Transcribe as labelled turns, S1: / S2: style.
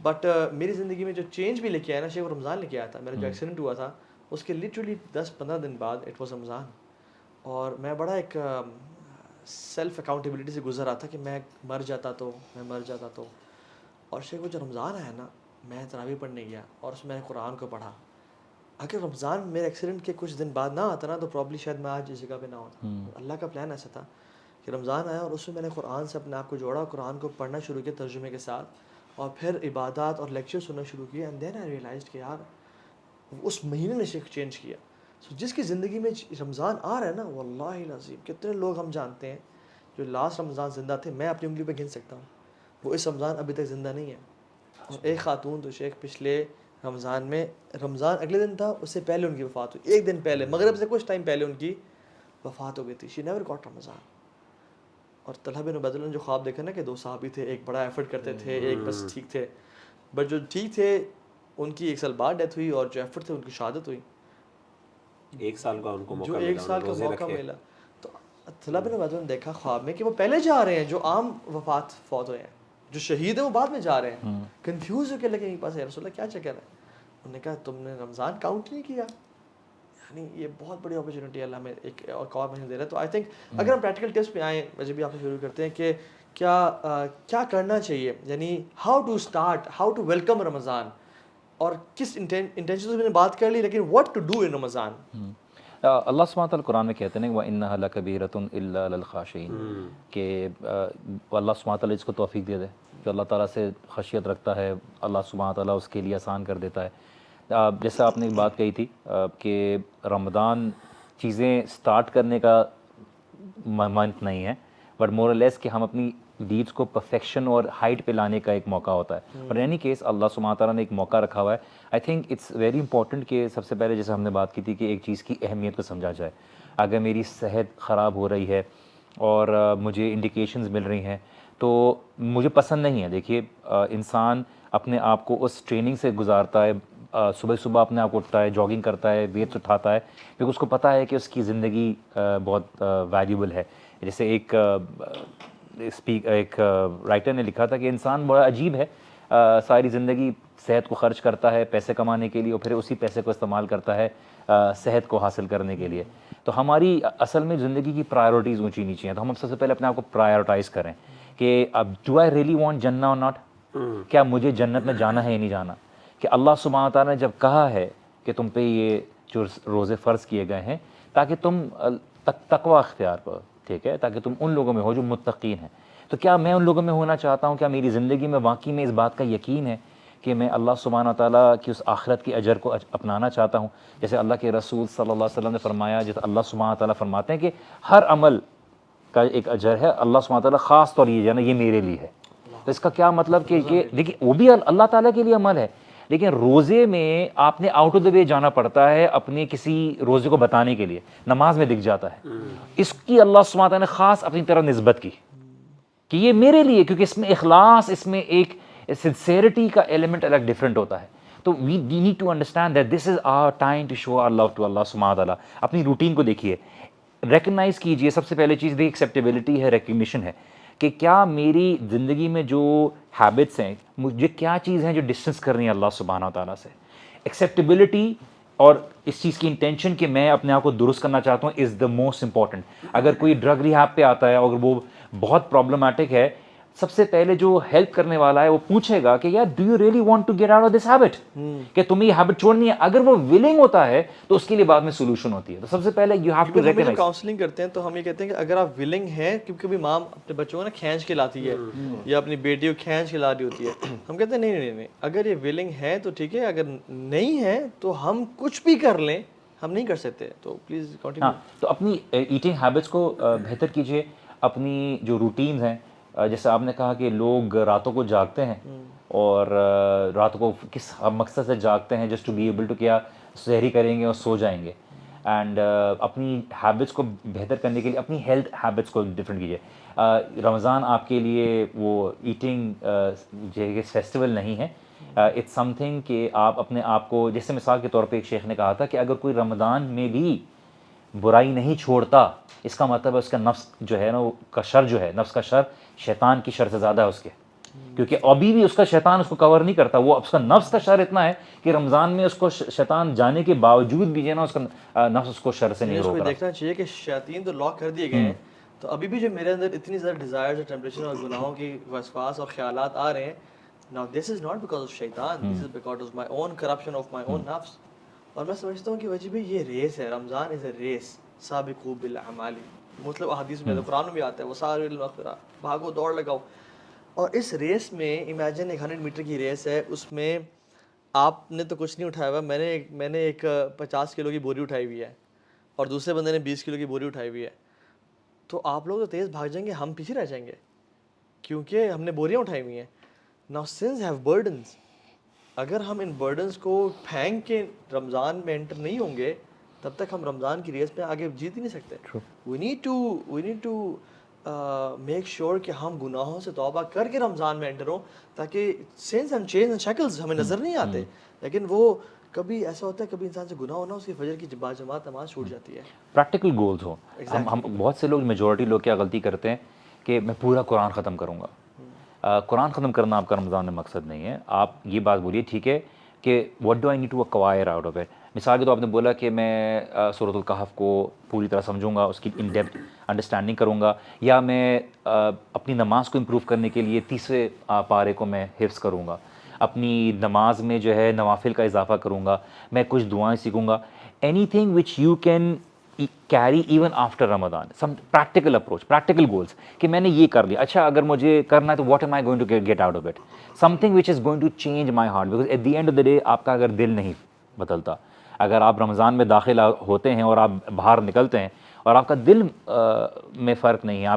S1: But मेरी ज़िंदगी में जो चेंज भी लेके आया ना शेख, वो रमज़ान लेके आया था। मेरा जो एक्सीडेंट हुआ था उसके लिटरली 10-15 दिन बाद इट वाज रमज़ान, और मैं बड़ा एक सेल्फ अकाउंटेबिलिटी से गुजर रहा था कि मैं मर जाता तो। और शेख वो जो रमज़ान आया ना, मैं तरावी पढ़ने गया और उसमें मैंने कुरान को पढ़ा। अगर रमज़ान मेरे एक्सीडेंट के कुछ दिन बाद ना आता ना, तो प्रॉब्ली शायद मैं आज इस जगह पे ना होता। अल्लाह का प्लान ऐसा था कि रमज़ान आया और उसमें मैंने कुरान से अपने आप को जोड़ा, कुरान को पढ़ना शुरू किया तर्जुमे के साथ, और फिर इबादत और लेक्चर सुनना शुरू किया। एंड देन आई रियलाइज्ड कि यार उस महीने ने शेख चेंज किया। सो जिसकी ज़िंदगी में रमज़ान आ रहा है ना, वल्लाहि लज़ीम कितने लोग हम जानते हैं जो लास्ट रमज़ान ज़िंदा थे, मैं अपनी उंगली पे गिन सकता हूँ, वो इस रमज़ान अभी तक ज़िंदा नहीं है। और एक खातून तो शेख पिछले रमज़ान में, रमज़ान अगले दिन था, उससे पहले उनकी वफ़ात हुई, एक दिन पहले मगरिब से कुछ टाइम पहले उनकी वफ़ात हो गई थी। She never got Ramzan. और तलहा बिन उबैदुल्लाह ने जो ख्वाब देखा ना कि दो सहाबी थे, एक बड़ा एफर्ट करते थे, एक बस ठीक थे, बट जो ठीक थे उनकी 1 साल बाद डेथ हुई, और जो एफर्ट थे उनकी शहादत हुई।
S2: 1 साल का उनको मौका
S1: जो
S2: मिला,
S1: 1 साल का
S2: रोज़े
S1: मौका
S2: रखे।
S1: मिला। तो तलहा बिन उबैदुल्लाह ने देखा ख्वाब में कि वो पहले जा रहे हैं, जो आम वफात फौत हुए हैं, जो शहीद है वो बाद में जा रहे हैं। कंफ्यूज होकर लगे मेरे पास, या रसूलल्लाह क्या चक्कर है? उन्होंने कहा तुमने रमज़ान काउंट नहीं किया। यानी ये बहुत बड़ी अपॉर्चुनिटी अल्लाह में एक और महीने दे रहा है। तो आई थिंक अगर हम प्रैक्टिकल टिप्स पे आएँ, वजह भी आपसे शुरू करते हैं कि क्या करना चाहिए, यानी how to start, how to welcome Ramzan, और किस इंटेंशन से मैंने बात कर ली, लेकिन what to do in Ramzan.
S3: Allah सुब्हानहू तआला कुरान में कहते हैं व इन्नहा लकबीरतुन इल्ला लिल खाशिईन, कि अल्लाह सुब्हानहू तआला इसको तौफीक दे दे कि अल्लाह ताला से खशियत रखता है, अल्लाह सुब्हानहू तआला उसके लिए आसान कर देता है। जैसे आपने एक बात कही थी कि रमज़ान चीज़ें स्टार्ट करने का मंथ नहीं है, बट मोर लेस कि हम अपनी डीड्स को परफेक्शन और हाइट पे लाने का एक मौका होता है। और एनी केस अल्लाह सुब्हानहू तआला ने एक मौका रखा हुआ है। I think it's very important कि सबसे पहले जैसे हमने बात की थी कि एक चीज़ की अहमियत को समझा जाए। अगर मेरी सेहत ख़राब हो रही है और मुझे इंडिकेशंस मिल रही हैं, तो मुझे पसंद नहीं है। देखिए इंसान अपने आप को उस ट्रेनिंग से गुजारता है, सुबह सुबह अपने आप को उठता है, जॉगिंग करता है, वेट्स उठाता है, क्योंकि उसको पता है कि उसकी ज़िंदगी बहुत वैल्यूबल है। जैसे एक राइटर ने लिखा था कि इंसान बड़ा अजीब है, सारी ज़िंदगी सेहत को खर्च करता है पैसे कमाने के लिए, और फिर उसी पैसे को इस्तेमाल करता है सेहत को हासिल करने के लिए। तो हमारी असल में ज़िंदगी की प्रायोरिटीज़ ऊंची नीची हैं। तो हम सबसे पहले अपने आप को प्रायोरिटाइज़ करें कि अब डू आई रियली वांट जन्नत और नॉट, क्या मुझे जन्नत में जाना है या नहीं जाना। कि अल्लाह सुब्हानहू तआला ने जब कहा है कि तुम पे ये जो रोज़े फ़र्ज़ किए गए हैं ताकि तुम तकवा अख्तियार करो, ठीक है, ताकि तुम उन लोगों में हो जो मुत्तकीन हैं, तो क्या मैं उन लोगों में होना चाहता हूँ? क्या मेरी ज़िंदगी में वाकई में इस बात का यकीन है कि मैं अल्लाह सुब्हानहू तआला की उस आखिरत की अजर को अपनाना चाहता हूँ? जैसे अल्लाह के रसूल सल्लल्लाहु अलैहि वसल्लम ने फरमाया, जैसे अल्लाह सुब्हानहू तआला फरमाते हैं कि हर अमल का एक अजर है, अल्लाह सुब्हानहू तआला ख़ास तौर ये जाना ये मेरे लिए है। तो इसका क्या मतलब कि ये देखिए वो भी अल्लाह ताला के लिए अमल है, लेकिन रोज़े में आपने आउट ऑफ द वे जाना पड़ता है अपने किसी रोज़े को बताने के लिए, नमाज में दिख जाता है। इसकी अल्लाह सुब्हानहू तआला ने ख़ास अपनी तरफ निस्बत की कि ये मेरे लिए, क्योंकि इसमें इखलास, इसमें एक सिंसेरिटी का एलिमेंट अलग डिफरेंट होता है। तो we need to understand that this is our time to show our love to Allah सुब्हानहू तआला। अपनी रूटीन को देखिए, रिकग्नाइज़ कीजिए। सबसे पहले चीज़ भी एक्सेप्टेबिलिटी है, रिकग्निशन है कि क्या मेरी ज़िंदगी में जो हैबिट्स हैं, मुझे क्या चीज़ हैं जो डिस्टेंस कर रही है अल्लाह सुब्हानहू तआला से। एक्सेप्टेबिलिटी और इस चीज़ की इंटेंशन कि मैं अपने आप को दुरुस्त करना चाहता हूँ इज़ द मोस्ट इंपॉर्टेंट। अगर कोई ड्रग रिहैब पे आता है, अगर वो बहुत प्रॉब्लमैटिक है, सबसे पहले जो हेल्प करने वाला है वो पूछेगा कि यार do you really want to get out of this habit, कि तुम्हें ये हैबिट छोड़नी है। अगर वो विलिंग होता है तो उसके लिए बाद में सोल्यूशन होती है। तो सबसे पहले you have to recognise.
S1: Counselling करते हैं तो हम ये कहते हैं कि अगर आप विलिंग हैं, क्योंकि कभी माँ अपने बच्चों को ना खींच के लाती है या अपनी बेटी को खींच के ला रही होती है, हम कहते हैं नहीं, अगर ये विलिंग है तो ठीक है, अगर नहीं है तो हम कुछ भी कर लें, हम नहीं कर सकते। तो प्लीज़ कंटिन्यू।
S3: हाँ, तो अपनी ईटिंग हैबिट्स को बेहतर कीजिए। अपनी जो रूटीन्स हैं, जैसे आपने कहा कि लोग रातों को जागते हैं, और रातों को किस मकसद से जागते हैं, just to be able to क्या सहरी करेंगे और सो जाएंगे। एंड अपनी हैबिट्स को बेहतर करने के लिए अपनी हेल्थ हैबिट्स को डिफरेंट कीजिए। रमज़ान आपके लिए वो ईटिंग जो फेस्टिवल नहीं है, इट्स समथिंग कि आप अपने आप को, जैसे मिसाल के तौर पे एक शेख ने कहा था कि अगर कोई रमज़ान में भी बुराई नहीं छोड़ता, इसका मतलब है उसका नफ्स जो है ना, वो का शर जो है, नफ्स का शर शैतान की शर से ज़्यादा है उसके। क्योंकि अभी भी उसका शैतान उसको कवर नहीं करता, वो उसका नफ्स का शर इतना है कि रमज़ान में उसको शैतान जाने के बावजूद भी जो है ना उसका नफ्स उसको शर से नहीं रोक
S1: उसको
S3: रहा।
S1: देखना चाहिए कि शैतान तो लॉक कर दिए गए हैं, तो अभी भी जो मेरे अंदर इतनी ज़्यादा डिज़ायर्स और टेम्पटेशन और गुनाहों की वसवास और ख्यालात आ रहे हैं, now this is not because of शैतान, this is because of my own corruption of my own नफ्स। और मैं समझता हूँ कि वजह भी ये रेस है, रमज़ान इज़ अ रेस, साबिक़ू बिल अमाली, मतलब हदीस में तो कुरान में भी आता है, वो सारे भागो दौड़ लगाओ। और इस रेस में इमेजिन एक 100 मीटर की रेस है, उसमें आपने तो कुछ नहीं उठाया हुआ, मैंने एक 50 किलो की बोरी उठाई हुई है और दूसरे बंदे ने 20 किलो की बोरी उठाई हुई है, तो आप लोग तो तेज़ भाग जाएंगे, हम पीछे रह जाएंगे क्योंकि हमने बोरियां उठाई हुई हैं। नाउ सिंस हैव बर्डन्स, अगर हम इन बर्डन्स को फेंक के रमज़ान में एंटर नहीं होंगे तब तक हम रमज़ान की रेस में आगे जीत ही नहीं सकते। We need to make sure कि हम गुनाहों से तौबा करके रमज़ान में एंटर हों, ताकि सिंस एंड चेंज एंड शक्ल्स हमें नज़र नहीं आते, लेकिन वो कभी ऐसा होता है, कभी इंसान से गुनाह होना, उसकी फजर की बाजमात नमाज छूट जाती है।
S3: प्रैक्टिकल गोल्स हो। हम बहुत से लोग, मेजॉरिटी लोग क्या गलती करते हैं कि मैं पूरा कुरान ख़त्म करूँगा। कुरान ख़त्म करना आपका रमज़ान में मकसद नहीं है। आप ये बात बोलिए ठीक है कि what do I need to acquire out of it. मिसाल के तो आपने बोला कि मैं सूरतुल कहफ को पूरी तरह समझूंगा, उसकी इन डेप्थ अंडरस्टैंडिंग करूंगा, या मैं अपनी नमाज को इम्प्रूव करने के लिए तीसरे पारे को मैं हिफ्ज़ करूंगा, अपनी नमाज में जो है नवाफिल का इजाफा करूंगा, मैं कुछ दुआएं सीखूंगा। Anything which you can carry even after Ramadan, some practical approach, practical goals कि मैंने ये कर लिया, अच्छा अगर मुझे करना है तो what am I going to get out of it, something which is going to change my heart. Because at the end of the day आपका अगर दिल नहीं बदलता, अगर आप रमज़ान में दाखिल होते हैं और आप बाहर निकलते हैं और आपका दिल में फ़र्क नहीं है, आप